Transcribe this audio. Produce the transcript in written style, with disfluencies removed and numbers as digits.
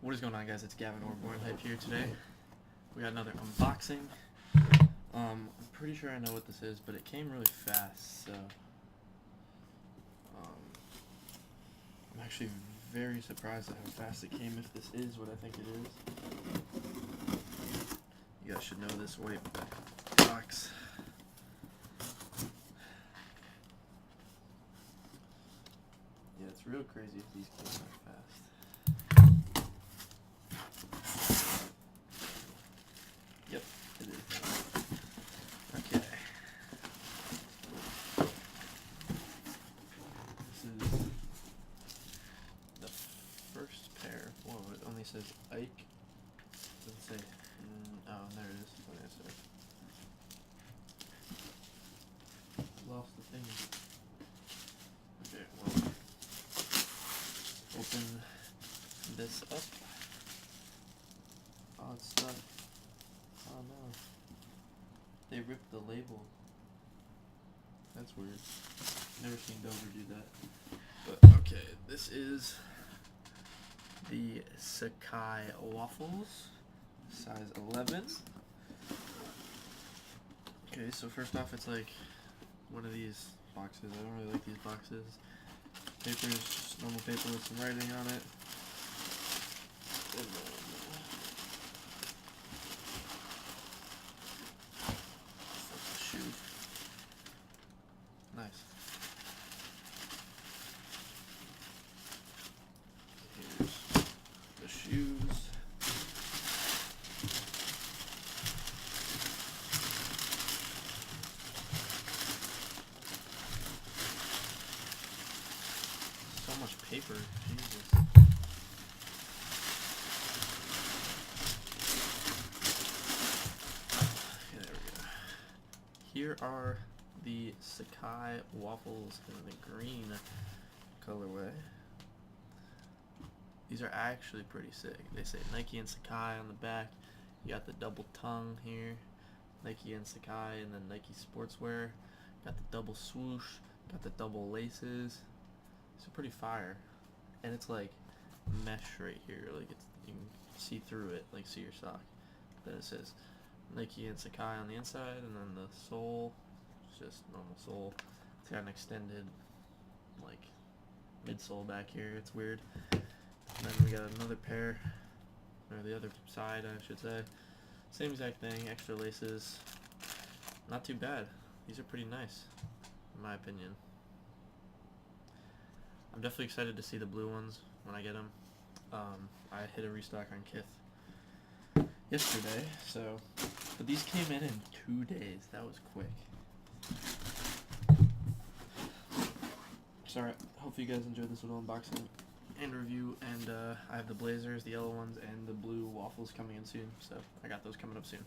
What is going on, guys? It's Gavin or Born Hype here today. We got another unboxing. I'm pretty sure I know what this is, but it came really fast, so I'm actually very surprised at how fast it came, if this is what I think it is. You guys should know this white box. Yeah, it's real crazy if these came that fast. Yep, it is. Okay. This is the first pair. Whoa, it only says Ike. Doesn't say. Oh, there it is. What did I say? Lost the thing. Okay, well, open this up. Oh, it's stuck. Oh no. They ripped the label. That's weird. Never seen Dover do that. But okay, this is the Sacai Waffles, size 11. Okay, so first off, it's like one of these boxes. I don't really like these boxes. Paper is just normal paper with some writing on it. And then that's the shoe. Nice. Here's the shoes. So much paper, Jesus. Okay, there we go. Here are the Sacai Waffles in the green colorway. These are actually pretty sick. They say Nike and Sacai on the back. You got the double tongue here, Nike and Sacai, and then Nike Sportswear. Got the double swoosh, got the double laces. It's pretty fire, and it's like mesh right here. Like you can see through it, like see your sock. Then it says Nike and Sacai on the inside, and then the sole, it's just normal sole. It's got an extended like midsole back here. It's weird. And then we got another pair, or the other side, I should say. Same exact thing, extra laces. Not too bad. These are pretty nice, in my opinion. I'm definitely excited to see the blue ones when I get them. I hit a restock on Kith yesterday, so, but these came in 2 days. That was quick. Sorry, hopefully you guys enjoyed this little unboxing and review, and I have the blazers, the yellow ones, and the blue waffles coming in soon, so I got those coming up soon.